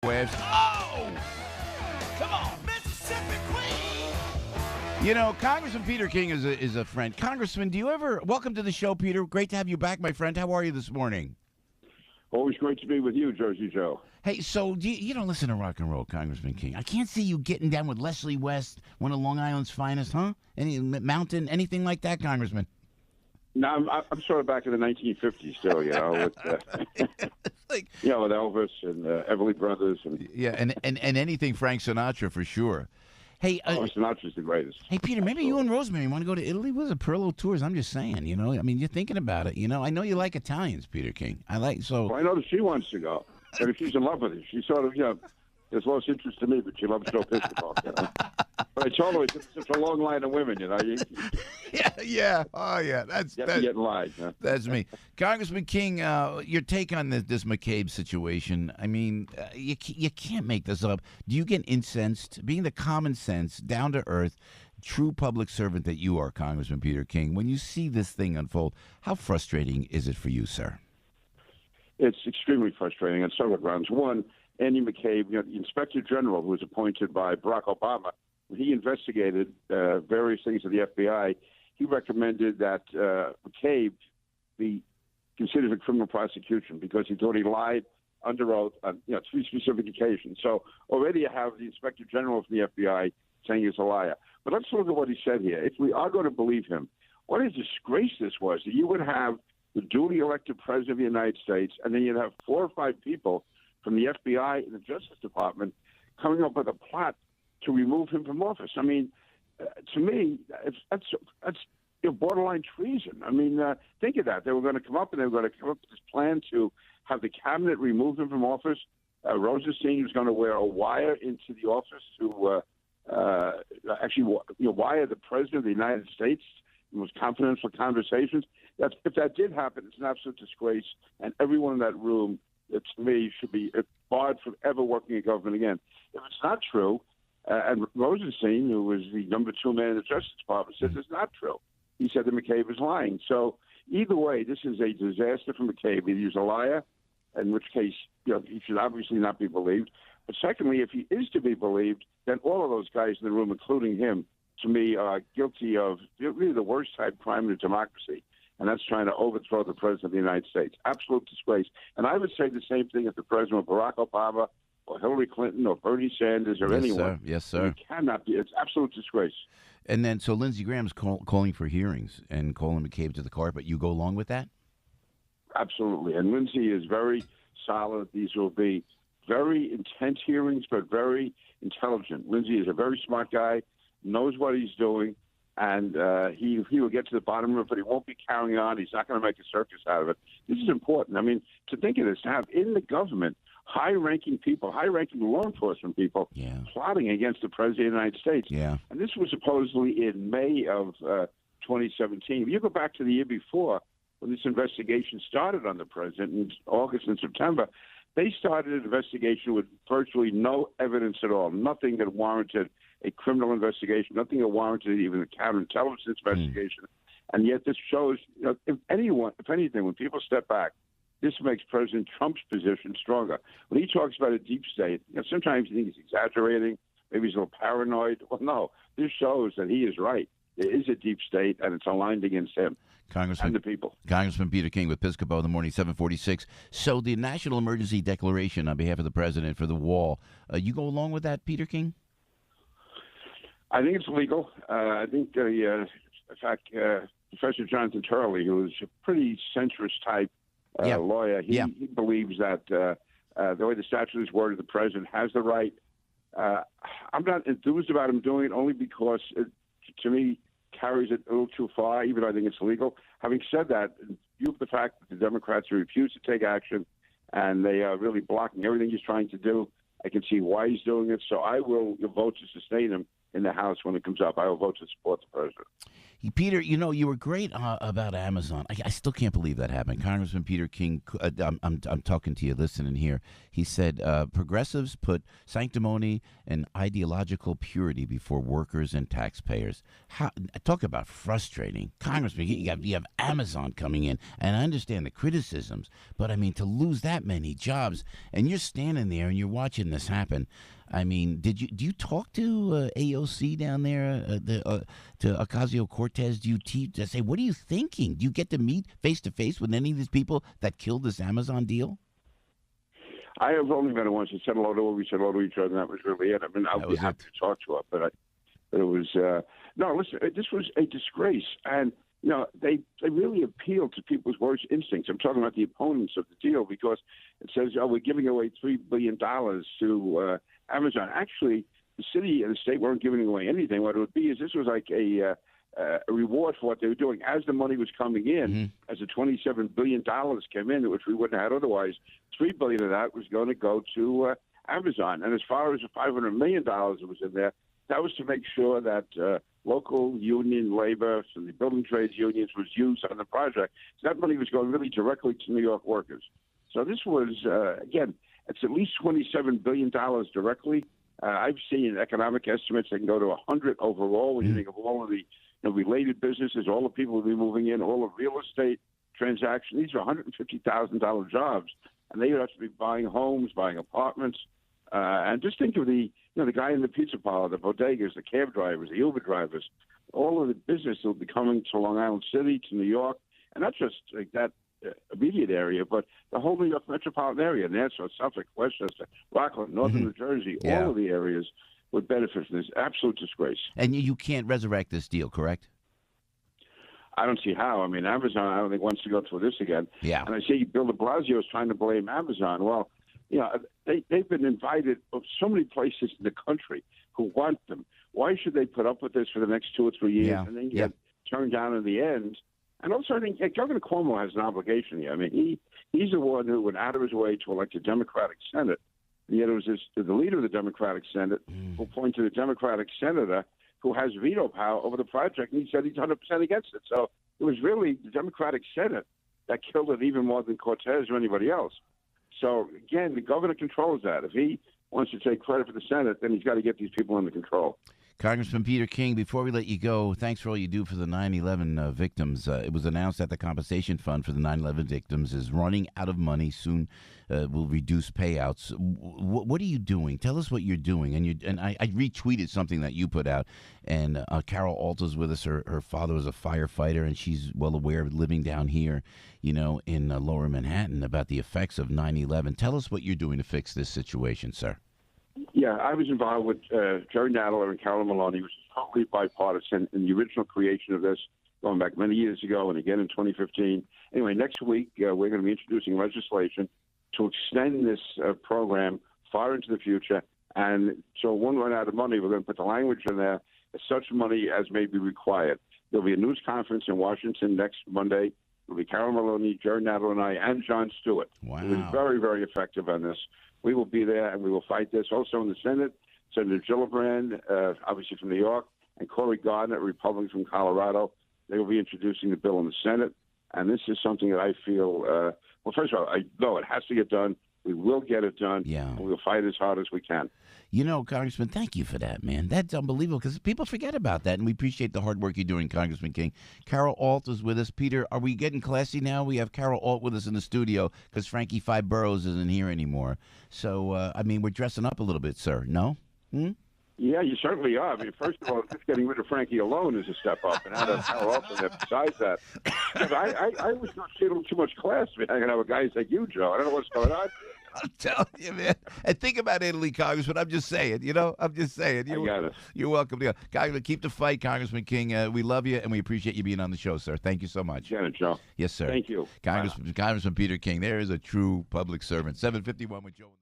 Waves. Oh! Come on, Mississippi Queen! You know, Congressman Peter King is a friend. Congressman, do you ever... Welcome to the show, Peter. Great to have you back, my friend. How are you this morning? Always great to be with you, Jersey Joe. Hey, so you don't listen to rock and roll, Congressman King. I can't see you getting down with Leslie West, one of Long Island's finest, huh? Any Mountain, anything like that, Congressman? No, I'm sort of back in the 1950s still, you know, with, like, with Elvis and Everly Brothers. And, yeah, and anything Frank Sinatra for sure. Hey, Sinatra's the greatest. Hey, Peter, maybe you and Rosemary want to go to Italy with the Perillo Tours. I'm just saying, you know. I mean, you're thinking about it, you know. I know you like Italians, Peter King. Well, I know that she wants to go. But if she's in love with it, she sort of, there's lost interest to me, but she loves Joe Piscopo, you know. But I told her it's such a long line of women, you know. Yeah. Oh, yeah. You have to get in line. Huh? That's me. Congressman King, your take on this McCabe situation. I mean, you can't make this up. Do you get incensed, being the common sense, down-to-earth, true public servant that you are, Congressman Peter King, when you see this thing unfold, how frustrating is it for you, sir? It's extremely frustrating on several grounds. One, Andy McCabe, the Inspector General, who was appointed by Barack Obama, when he investigated various things of the FBI, he recommended that McCabe be considered a criminal prosecution because he thought he lied under oath on three specific occasions. So already you have the Inspector General from the FBI saying he's a liar. But let's look at what he said here. If we are going to believe him, what a disgrace this was that you would have the duly elected president of the United States, and then you'd have 4 or 5 people from the FBI and the Justice Department coming up with a plot to remove him from office. I mean, to me, that's borderline treason. I mean, think of that. They were going to come up with this plan to have the cabinet remove him from office. Rosenstein was going to wear a wire into the office to wire the president of the United States. It was confidential conversations. If that did happen, it's an absolute disgrace, and everyone in that room, to me, should be barred from ever working in government again. If it's not true, and Rosenstein, who was the number 2 man in the Justice Department, says it's not true. He said that McCabe is lying. So either way, this is a disaster for McCabe. Either he's a liar, in which case he should obviously not be believed. But secondly, if he is to be believed, then all of those guys in the room, including him, to me, are guilty of really the worst type crime in a democracy, and that's trying to overthrow the president of the United States. Absolute disgrace. And I would say the same thing if the president of Barack Obama or Hillary Clinton or Bernie Sanders or anyone. Sir. Yes, sir. It cannot be. It's absolute disgrace. And then, so Lindsey Graham's calling for hearings and calling McCabe to the carpet. You go along with that? Absolutely. And Lindsey is very solid. These will be very intense hearings, but very intelligent. Lindsey is a very smart guy, knows what he's doing, and he will get to the bottom of it, but he won't be carrying on. He's not going to make a circus out of it. This is important. I mean, to think of this, to have in the government high-ranking people, high-ranking law enforcement people plotting against the president of the United States. Yeah. And this was supposedly in May of 2017. If you go back to the year before, when this investigation started on the president in August and September, they started an investigation with virtually no evidence at all, nothing that warranted a criminal investigation, nothing that warranted even a counterintelligence investigation. And yet this shows, if anything, when people step back, this makes President Trump's position stronger. When he talks about a deep state, sometimes you think he's exaggerating, maybe he's a little paranoid. Well, no, this shows that he is right. There is a deep state, and it's aligned against him and the people. Congressman Peter King with Piscopo in the morning, 746. So the national emergency declaration on behalf of the president for the wall, you go along with that, Peter King? I think it's legal. I think, in fact, Professor Jonathan Turley, who is a pretty centrist type lawyer, he believes that the way the statute is worded, the president has the right. I'm not enthused about him doing it only because it, to me, carries it a little too far, even though I think it's legal. Having said that, in view of the fact that the Democrats refuse to take action and they are really blocking everything he's trying to do, I can see why he's doing it. So I will vote to sustain him in the House when it comes up. I will vote to support the president. Peter, you were great about Amazon. I still can't believe that happened. Congressman Peter King, I'm talking to you, listening here. He said progressives put sanctimony and ideological purity before workers and taxpayers. Talk about frustrating. Congressman, you have Amazon coming in, and I understand the criticisms, but I mean, to lose that many jobs, and you're standing there and you're watching this happen. I mean, do you talk to AOC down there, to Ocasio-Cortez? Do you say, what are you thinking? Do you get to meet face-to-face with any of these people that killed this Amazon deal? I have only met her once. She said hello to her. We said hello to each other, and that was really it. I mean, I'll be happy to talk to her, but it was no. Listen, this was a disgrace, and they really appealed to people's worst instincts. I'm talking about the opponents of the deal because it says, "Oh, we're giving away $3 billion to Amazon." Actually, the city and the state weren't giving away anything. What it would be is this was like a reward for what they were doing. As the money was coming in, as the $27 billion came in, which we wouldn't have had otherwise, $3 billion of that was going to go to Amazon. And as far as the $500 million that was in there, that was to make sure that local union labor, so the building trades unions, was used on the project. So that money was going really directly to New York workers. So this was, again, it's at least $27 billion directly. I've seen economic estimates that can go to 100 overall when you think of all of the related businesses, all the people who will be moving in, all the real estate transactions. These are $150,000 jobs, and they would have to be buying homes, buying apartments. And just think of the guy in the pizza parlor, the bodegas, the cab drivers, the Uber drivers, all of the business will be coming to Long Island City, to New York, and not just like that immediate area, but the whole New York metropolitan area, Nassau, Suffolk, Westchester, Rockland, northern New Jersey, all of the areas would benefit from this. Absolute disgrace. And you can't resurrect this deal, correct? I don't see how. I mean, Amazon, I don't think wants to go through this again. Yeah. And I see Bill de Blasio is trying to blame Amazon. Well, they've been invited of so many places in the country who want them. Why should they put up with this for the next 2 or 3 years and then get turned down in the end? And also, I think Governor Cuomo has an obligation here. I mean, he's the one who went out of his way to elect a Democratic Senate. And yet it was the leader of the Democratic Senate who appointed a Democratic senator who has veto power over the project, and he said he's 100% against it. So it was really the Democratic Senate that killed it even more than Cortez or anybody else. So, again, the governor controls that. If he wants to take credit for the Senate, then he's got to get these people under control. Congressman Peter King, before we let you go, thanks for all you do for the 9/11 victims. It was announced that the compensation fund for the 9/11 victims is running out of money. Soon will reduce payouts. What are you doing? Tell us what you're doing. And I retweeted something that you put out. And Carol Alta's with us. Her father was a firefighter, and she's well aware of living down here, in lower Manhattan, about the effects of 9/11. Tell us what you're doing to fix this situation, sir. Yeah, I was involved with Jerry Nadler and Carolyn Maloney, which is totally bipartisan in the original creation of this, going back many years ago and again in 2015. Anyway, next week we're going to be introducing legislation to extend this program far into the future. And so when we run out of money, we're going to put the language in there, such money as may be required. There'll be a news conference in Washington next Monday. It'll be Carolyn Maloney, Jerry Nadler, and I, and Jon Stewart. Wow. It was very, very effective on this. We will be there, and we will fight this. Also in the Senate, Senator Gillibrand, obviously from New York, and Cory Gardner, a Republican from Colorado. They will be introducing the bill in the Senate. And this is something that I feel, well, first of all, I know it has to get done. We will get it done, and we'll fight as hard as we can. Congressman, thank you for that, man. That's unbelievable because people forget about that, and we appreciate the hard work you're doing, Congressman King. Carol Alt is with us. Peter, are we getting classy now? We have Carol Alt with us in the studio because Frankie Five Boroughs isn't here anymore. So, we're dressing up a little bit, sir. No? Yeah, you certainly are. I mean, first of all, just getting rid of Frankie alone is a step up, and add Carol Alt in there besides that. I was not seeing a little too much class hanging out with guys like you, Joe. I don't know what's going on. I'm telling you, man. And think about Italy, Congressman. I'm just saying, I'm just saying. I got it. You're welcome. Congressman, keep the fight, Congressman King. We love you, and we appreciate you being on the show, sir. Thank you so much. Janet, Joe. Yes, sir. Thank you. Congressman Peter King. There is a true public servant. 7:51 with Joe.